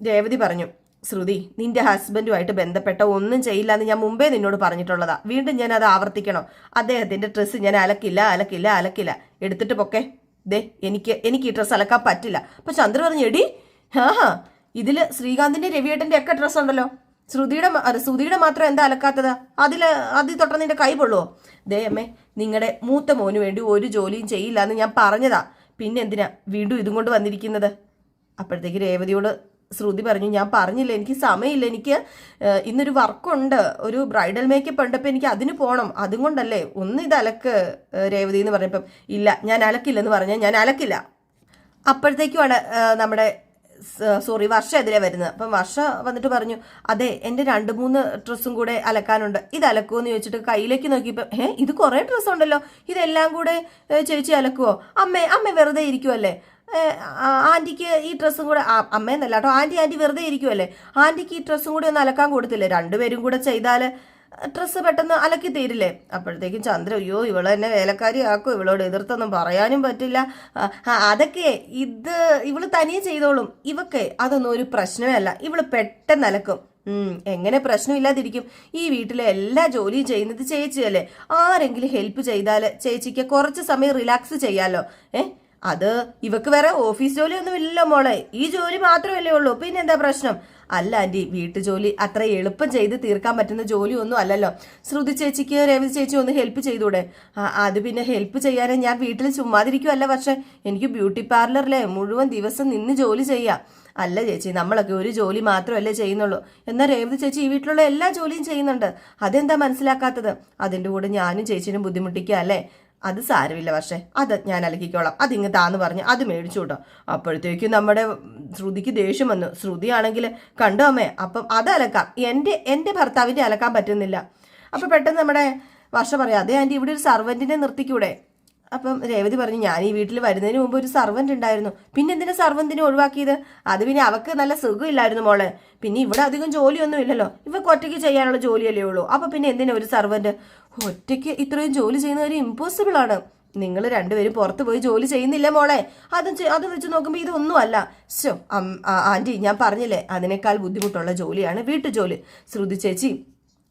രേവതി പറഞ്ഞു, ശ്രുതി നിന്റെ ഹസ്ബൻഡുമായിട്ട് ബന്ധപ്പെട്ട ഒന്നും ചെയ്യില്ല എന്ന് ഞാൻ മുമ്പേ നിന്നോട് പറഞ്ഞിട്ടുള്ളതാ, വീണ്ടും ഞാൻ അത് ആവർത്തിക്കണോ? അദ്ദേഹത്തിന്റെ ഡ്രസ്സ് ഞാൻ അലക്കില്ല, എടുത്തിട്ട് പൊക്കെ. ദേ എനിക്ക് ഈ ഡ്രസ്സ് അലക്കാൻ പറ്റില്ല. അപ്പൊ ചന്ദ്ര പറഞ്ഞു, എടി ഇതില് ശ്രീകാന്തിന്റെ രവിയേട്ടന്റെ ഒക്കെ ഡ്രസ്സ് ഉണ്ടല്ലോ, ശ്രുതിയുടെ മാത്രം എന്താ അലക്കാത്തത്? അതിൽ തൊട്ട നിന്റെ കൈ പൊള്ളുവോ? ദേ അമ്മേ, നിങ്ങളുടെ മൂത്ത മോന് വേണ്ടി ഒരു ജോലിയും ചെയ്യില്ല എന്ന് ഞാൻ പറഞ്ഞതാ, പിന്നെ എന്തിനാ വീണ്ടും ഇതും കൊണ്ട് വന്നിരിക്കുന്നത്? അപ്പോഴത്തേക്ക് രേവതിയോട് ശ്രുതി പറഞ്ഞു, ഞാൻ പറഞ്ഞില്ല, എനിക്ക് സമയമില്ല, എനിക്ക് ഇന്നൊരു വർക്കുണ്ട്, ഒരു ബ്രൈഡൽ മേക്കപ്പ് ഉണ്ട്, അപ്പം എനിക്ക് അതിന് പോകണം, അതും കൊണ്ടല്ലേ ഒന്ന് ഇത് അലക്ക് രേവതി എന്ന് പറഞ്ഞപ്പം ഇല്ല ഞാൻ അലക്കില്ലെന്ന് പറഞ്ഞാൽ ഞാൻ അലക്കില്ല. അപ്പോഴത്തേക്കുമാണ് നമ്മുടെ വർഷ എതിരെ വരുന്നത്. അപ്പം വർഷ വന്നിട്ട് പറഞ്ഞു, അതെ എൻ്റെ 2-3 ഡ്രസ്സും കൂടെ അലക്കാനുണ്ട്, ഇത് അലക്കുമോ എന്ന് ചോദിച്ചിട്ട് കയ്യിലേക്ക് നോക്കിയപ്പോൾ ഇത് കുറേ ഡ്രസ്സ് ഉണ്ടല്ലോ, ഇതെല്ലാം കൂടെ ചേച്ചി അലക്കുവോ? അമ്മ വെറുതെ ഇരിക്കുമല്ലേ, ആൻറ്റിക്ക് ഈ ഡ്രസ്സും കൂടെ, അമ്മയെന്നല്ല കേട്ടോ, ആൻറ്റി വെറുതെ ഇരിക്കുമല്ലേ, ആൻറ്റിക്ക് ഈ ഡ്രസ്സും കൂടെ ഒന്ന് അലക്കാൻ കൊടുത്തില്ലേ, 2 പേരും കൂടെ ചെയ്താൽ ഡ്രസ്സ് പെട്ടെന്ന് അലക്കി തീരില്ലേ. അപ്പോഴത്തേക്കും ചന്ദ്ര, അയ്യോ ഇവളെ എന്നെ വേലക്കാരി ആക്കും, ഇവളോട് എതിർത്തൊന്നും പറയാനും പറ്റില്ല, അതൊക്കെ ഇവള് തനിയെ ചെയ്തോളും, ഇവക്കെ അതൊന്നും ഒരു പ്രശ്നമേ അല്ല, ഇവള് പെട്ടെന്ന് അലക്കും. എങ്ങനെ പ്രശ്നമില്ലാതിരിക്കും? ഈ വീട്ടിലെ എല്ലാ ജോലിയും ചെയ്യുന്നത് ചേച്ചിയല്ലേ, ആരെങ്കിലും ഹെൽപ്പ് ചെയ്താൽ ചേച്ചിക്ക് കുറച്ച് സമയം റിലാക്സ് ചെയ്യാലോ. അത് ഇവക്ക് വേറെ ഓഫീസ് ജോലിയൊന്നും ഇല്ലല്ലോ മോളെ, ഈ ജോലി മാത്രമല്ലേ ഉള്ളൂ, പിന്നെ എന്താ പ്രശ്നം? അല്ല ആൻറ്റി, വീട്ടുജോലി അത്ര എളുപ്പം ചെയ്ത് തീർക്കാൻ പറ്റുന്ന ജോലിയൊന്നും അല്ലല്ലോ. ശ്രുതി ചേച്ചിക്ക് രേവതി ചേച്ചി ഒന്ന് ഹെൽപ്പ് ചെയ്തൂടെ? അത് പിന്നെ ഹെൽപ്പ് ചെയ്യാനേ ഞാൻ വീട്ടിൽ ചുമ്മാതിരിക്കുമല്ല, പക്ഷെ എനിക്ക് ബ്യൂട്ടി പാർലറിലെ മുഴുവൻ ദിവസം നിന്ന് ജോലി ചെയ്യാം. അല്ല ചേച്ചി, നമ്മളൊക്കെ ഒരു ജോലി മാത്രമല്ലേ ചെയ്യുന്നുള്ളൂ, എന്നാൽ രേവതി ചേച്ചി ഈ വീട്ടിലുള്ള എല്ലാ ജോലിയും ചെയ്യുന്നുണ്ട്, അതെന്താ മനസ്സിലാക്കാത്തത്? അതിൻ്റെ കൂടെ ഞാനും ചേച്ചിനും ബുദ്ധിമുട്ടിക്കുക അല്ലേ? അത് സാരമില്ല പക്ഷേ, അത് ഞാൻ അലക്കിക്കോളാം, അതിങ്ങ് താന്ന് പറഞ്ഞ് അത് മേടിച്ചു കേട്ടോ. അപ്പോഴത്തേക്കും നമ്മുടെ ശ്രുതിക്ക് ദേഷ്യം വന്നു. ശ്രുതിയാണെങ്കിൽ കണ്ടോ അമ്മേ, അപ്പം അത് അലക്കാം, എൻ്റെ ഭർത്താവിൻ്റെ അലക്കാൻ പറ്റുന്നില്ല. അപ്പം പെട്ടെന്ന് നമ്മുടെ വർഷ പറയാം, അതേ ആൻറ്റി ഇവിടെ ഒരു സർവൻറ്റിനെ നിർത്തിക്കൂടെ? അപ്പം രേവതി പറഞ്ഞു, ഞാൻ ഈ വീട്ടിൽ വരുന്നതിന് മുമ്പ് ഒരു സർവൻറ്റ് ഉണ്ടായിരുന്നു, പിന്നെ എന്തിനാ സർവൻറ്റിനെ ഒഴിവാക്കിയത്? അത് പിന്നെ അവക്ക് നല്ല സുഖമില്ലായിരുന്നു മോളെ, പിന്നെ ഇവിടെ അധികം ജോലിയൊന്നും ഇല്ലല്ലോ, ഇവക്ക് ഒറ്റയ്ക്ക് ചെയ്യാനുള്ള ജോലിയല്ലേ ഉള്ളൂ, അപ്പം പിന്നെ എന്തിനാ ഒരു സർവൻറ്റ്? ഒറ്റയ്ക്ക് ഇത്രയും ജോലി ചെയ്യുന്ന കാര്യം ഇമ്പോസിബിൾ ആണ്. നിങ്ങൾ 2 പേരും പുറത്ത് പോയി ജോലി ചെയ്യുന്നില്ല മോളെ, അത് വെച്ച് നോക്കുമ്പോൾ ഇതൊന്നും അല്ല. ആൻറ്റി ഞാൻ പറഞ്ഞില്ലേ, അതിനേക്കാൾ ബുദ്ധിമുട്ടുള്ള ജോലിയാണ് വീട്ടുജോലി. ശ്രുതി ചേച്ചി,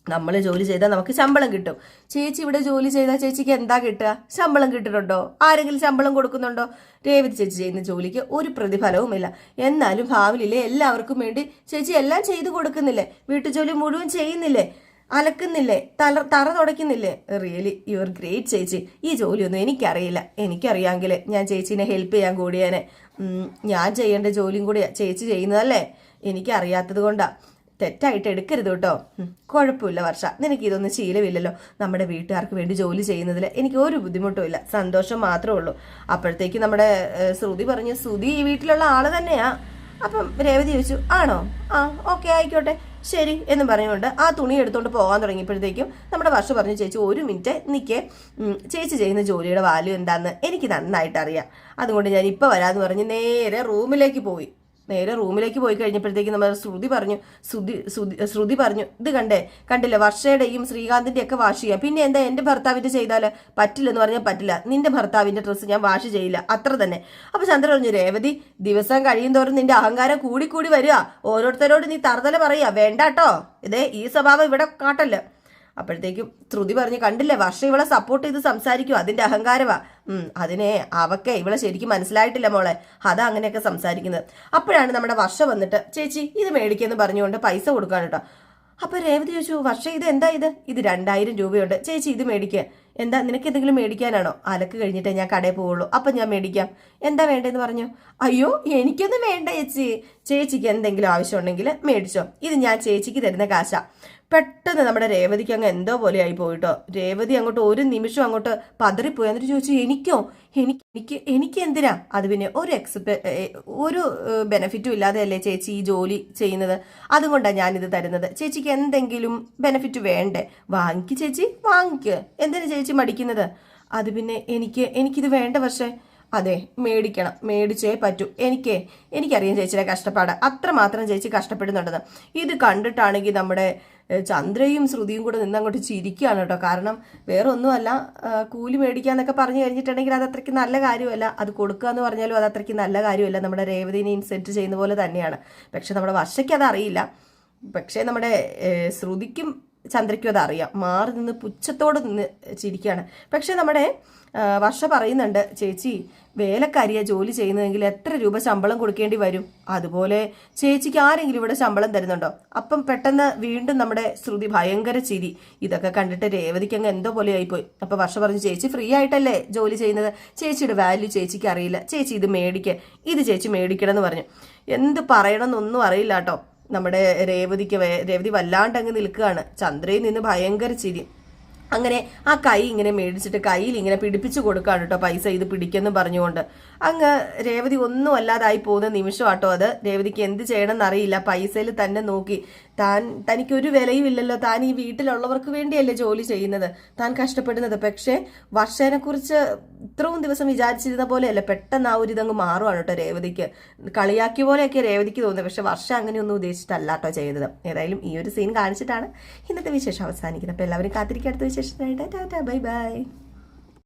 നമ്മൾ ജോലി ചെയ്താൽ നമുക്ക് ശമ്പളം കിട്ടും, ചേച്ചി ഇവിടെ ജോലി ചെയ്താൽ ചേച്ചിക്ക് എന്താ കിട്ടുക? ശമ്പളം കിട്ടുന്നുണ്ടോ? ആരെങ്കിലും ശമ്പളം കൊടുക്കുന്നുണ്ടോ? രേവതി ചേച്ചി ചെയ്യുന്ന ജോലിക്ക് ഒരു പ്രതിഫലവുമില്ല, എന്നാലും ഭാവിയിലെ എല്ലാവർക്കും വേണ്ടി ചേച്ചി എല്ലാം ചെയ്തു കൊടുക്കുന്നില്ലേ, വീട്ടുജോലി മുഴുവൻ ചെയ്യുന്നില്ലേ, അലക്കുന്നില്ലേ, തറ തുടയ്ക്കുന്നില്ലേ? റിയലി യുവർ ഗ്രേറ്റ് ചേച്ചി. ഈ ജോലിയൊന്നും എനിക്കറിയില്ല, എനിക്കറിയാമെങ്കിൽ ഞാൻ ചേച്ചീനെ ഹെൽപ്പ് ചെയ്യാൻ കൂടിയേനെ. ഞാൻ ചെയ്യേണ്ട ജോലിയും കൂടി ചേച്ചി ചെയ്യുന്നതല്ലേ, എനിക്കറിയാത്തത് കൊണ്ടാ. തെറ്റായിട്ട് എടുക്കരുത് കേട്ടോ. കുഴപ്പമില്ല വർഷ, നിനക്ക് ഇതൊന്നും ശീലമില്ലല്ലോ, നമ്മുടെ വീട്ടുകാർക്ക് വേണ്ടി ജോലി ചെയ്യുന്നതിൽ എനിക്ക് ഒരു ബുദ്ധിമുട്ടും ഇല്ല, സന്തോഷം മാത്രമേ ഉള്ളൂ. അപ്പോഴത്തേക്ക് നമ്മുടെ ശ്രുതി പറഞ്ഞു, ശ്രുതി ഈ വീട്ടിലുള്ള ആള് തന്നെയാ. അപ്പം രേവതി ചോദിച്ചു, ആണോ? ഓക്കെ ആയിക്കോട്ടെ ശരി എന്ന് പറഞ്ഞുകൊണ്ട് ആ തുണി എടുത്തുകൊണ്ട് പോകാൻ തുടങ്ങിയപ്പോഴത്തേക്കും നമ്മുടെ വർഷ പറഞ്ഞു, ചേച്ചി 1 മിനിറ്റ് നിൽക്കേ, ചേച്ചി ചെയ്യുന്ന ജോലിയുടെ വാല്യൂ എന്താണെന്ന് എനിക്ക് നന്നായിട്ട് അറിയാം, അതുകൊണ്ട് ഞാൻ ഇപ്പോൾ വരാമെന്ന് പറഞ്ഞ് നേരെ റൂമിലേക്ക് പോയി. പോയി കഴിഞ്ഞപ്പോഴത്തേക്ക് നമ്മൾ ശ്രുതി പറഞ്ഞു, ഇത് കണ്ടില്ല, വർഷയുടെയും ശ്രീകാന്തിന്റെ ഒക്കെ വാഷ് ചെയ്യാം, പിന്നെ എന്താ എൻ്റെ ഭർത്താവിന്റെ ചെയ്താൽ പറ്റില്ലെന്ന് പറഞ്ഞാൽ പറ്റില്ല, നിന്റെ ഭർത്താവിന്റെ ഡ്രസ്സ് ഞാൻ വാഷ് ചെയ്യില്ല, അത്ര തന്നെ. അപ്പൊ ചന്ദ്ര പറഞ്ഞു, രേവതി ദിവസം കഴിയും തോറും നിന്റെ അഹങ്കാരം കൂടി വരിക, ഓരോരുത്തരോട് നീ തറുതല പറയുക, വേണ്ടാട്ടോ, ഈ സ്വഭാവം ഇവിടെ കാട്ടല്ല. അപ്പോഴത്തേക്കും ശ്രുതി പറഞ്ഞു, കണ്ടില്ലേ വർഷ ഇവളെ സപ്പോർട്ട് ചെയ്ത് സംസാരിക്കും, അതിന്റെ അഹങ്കാരവാ. അതിനെ അവക്കെ ഇവളെ ശരിക്കും മനസ്സിലായിട്ടില്ല മോളെ, അതാ അങ്ങനെയൊക്കെ സംസാരിക്കുന്നത്. അപ്പോഴാണ് നമ്മുടെ വർഷ വന്നിട്ട്, ചേച്ചി ഇത് മേടിക്കെന്ന് പറഞ്ഞുകൊണ്ട് പൈസ കൊടുക്കാൻ കേട്ടോ. അപ്പൊ രേവതി ചോദിച്ചു, വർഷ ഇത് എന്താ ഇത് 2000 രൂപയുണ്ട്, ചേച്ചി ഇത് മേടിക്കുക. എന്താ നിനക്ക് എന്തെങ്കിലും മേടിക്കാനാണോ? അലക്ക് കഴിഞ്ഞിട്ടേ ഞാൻ കടയിൽ പോവുള്ളൂ, അപ്പം ഞാൻ മേടിക്കാം. എന്താ വേണ്ടതെന്ന് പറഞ്ഞു. അയ്യോ എനിക്കൊന്നും വേണ്ട ചേച്ചിക്ക് എന്തെങ്കിലും ആവശ്യമുണ്ടെങ്കിൽ മേടിച്ചോ, ഇത് ഞാൻ ചേച്ചിക്ക് തരുന്ന കാശാ. പെട്ടെന്ന് നമ്മുടെ രേവതിക്ക് അങ്ങ് എന്തോ പോലെ ആയി പോയിട്ടോ. രേവതി അങ്ങോട്ട് ഒരു നിമിഷം അങ്ങോട്ട് പതറിപ്പോയി. എന്നിട്ട് ചോദിച്ചു, എനിക്കോ? എനിക്ക് എന്തിനാ? അത് പിന്നെ ഒരു ബെനിഫിറ്റും ഇല്ലാതെയല്ലേ ചേച്ചി ഈ ജോലി ചെയ്യുന്നത്, അതുകൊണ്ടാണ് ഞാനിത് തരുന്നത്. ചേച്ചിക്ക് എന്തെങ്കിലും ബെനിഫിറ്റ് വേണ്ടേ? വാങ്ങിക്ക് ചേച്ചി, വാങ്ങിക്ക്, എന്തിനാ ചേച്ചി മടിക്കുന്നത്? അത് പിന്നെ എനിക്കിത് വേണ്ട. പക്ഷേ അതെ മേടിക്കണം, മേടിച്ചേ പറ്റൂ. എനിക്കറിയാം ചേച്ചിയുടെ കഷ്ടപ്പാട്, അത്രമാത്രം ചേച്ചി കഷ്ടപ്പെടുന്നുണ്ടെന്ന്. ഇത് കണ്ടിട്ടാണെങ്കിൽ നമ്മുടെ ചന്ദ്രയും ശ്രുതിയും കൂടെ നിന്നങ്ങോട്ട് ചിരിക്കുകയാണ് കേട്ടോ. കാരണം വേറെ ഒന്നുമല്ല, കൂലി മേടിക്കാന്നൊക്കെ പറഞ്ഞു കഴിഞ്ഞിട്ടുണ്ടെങ്കിൽ അത് അത്രയ്ക്ക് നല്ല കാര്യമല്ല, അത് കൊടുക്കുക എന്ന് പറഞ്ഞാലും അത് അത്രയ്ക്ക് നല്ല കാര്യമല്ല. നമ്മുടെ രേവതിനെ ഇൻസെന്റ് ചെയ്യുന്ന പോലെ തന്നെയാണ്. പക്ഷെ നമ്മുടെ വർഷയ്ക്ക് അത് അറിയില്ല. പക്ഷേ നമ്മുടെ ശ്രുതിക്കും ചന്ദ്രയ്ക്കും അത് അറിയാം. മാറി നിന്ന് പുച്ഛത്തോട് നിന്ന് ചിരിക്കുകയാണ്. പക്ഷെ നമ്മുടെ വർഷ പറയുന്നുണ്ട്, ചേച്ചി വേലക്കാരിയാ ജോലി ചെയ്യുന്നതെങ്കിൽ എത്ര രൂപ ശമ്പളം കൊടുക്കേണ്ടി വരും, അതുപോലെ ചേച്ചിക്ക് ആരെങ്കിലും ഇവിടെ ശമ്പളം തരുന്നുണ്ടോ? അപ്പം പെട്ടെന്ന് വീണ്ടും നമ്മുടെ ശ്രുതി ഭയങ്കര ചിരി. ഇതൊക്കെ കണ്ടിട്ട് രേവതിക്ക് അങ്ങ് എന്തോ പോലെ ആയിപ്പോയി. അപ്പൊ വർഷ പറഞ്ഞു, ചേച്ചി ഫ്രീ ആയിട്ടല്ലേ ജോലി ചെയ്യുന്നത്, ചേച്ചിയുടെ വാല്യൂ ചേച്ചിക്ക് അറിയില്ല, ചേച്ചി ഇത് ഇത് ചേച്ചി മേടിക്കണം എന്ന് പറഞ്ഞു. എന്ത് പറയണമെന്നൊന്നും അറിയില്ല കേട്ടോ. നമ്മുടെ രേവതി വല്ലാണ്ടങ്ങ് നിൽക്കുകയാണ്. ചന്ദ്രയിൽ നിന്ന് ഭയങ്കര ചിരി. അങ്ങനെ ആ കൈ ഇങ്ങനെ മേടിച്ചിട്ട് കയ്യിൽ ഇങ്ങനെ പിടിപ്പിച്ചു കൊടുക്കാണ് കേട്ടോ, പൈസ ഇത് പിടിക്കെന്നും പറഞ്ഞുകൊണ്ട്. അങ്ങ് രേവതി ഒന്നും അല്ലാതായി പോകുന്ന നിമിഷമാട്ടോ അത്. രേവതിക്ക് എന്ത് ചെയ്യണമെന്ന് അറിയില്ല. പൈസയിൽ തന്നെ നോക്കി. തനിക്കൊരു വിലയും ഇല്ലല്ലോ, താൻ ഈ വീട്ടിലുള്ളവർക്ക് വേണ്ടിയല്ലേ ജോലി ചെയ്യുന്നത്, താൻ കഷ്ടപ്പെടുന്നത്. പക്ഷേ വർഷേനെ കുറിച്ച് ഇത്രയും ദിവസം വിചാരിച്ചിരുന്ന പോലെയല്ല, പെട്ടെന്ന് ആ ഒരു ഇതങ്ങ് മാറുവാണ് കേട്ടോ രേവതിക്ക്. കളിയാക്കിയ പോലെയൊക്കെ രേവതിക്ക് തോന്നുന്നത്. പക്ഷെ വർഷ അങ്ങനെയൊന്നും ഉദ്ദേശിച്ചിട്ടല്ല കേട്ടോ ചെയ്തത്. ഏതായാലും ഈ ഒരു സീൻ കാണിച്ചിട്ടാണ് ഇന്നത്തെ വിശേഷം അവസാനിക്കുന്നത്. അപ്പോൾ എല്ലാവരും കാത്തിരിക്കുക അടുത്ത വിശേഷത്തിനായിട്ട്. Tata, bye bye.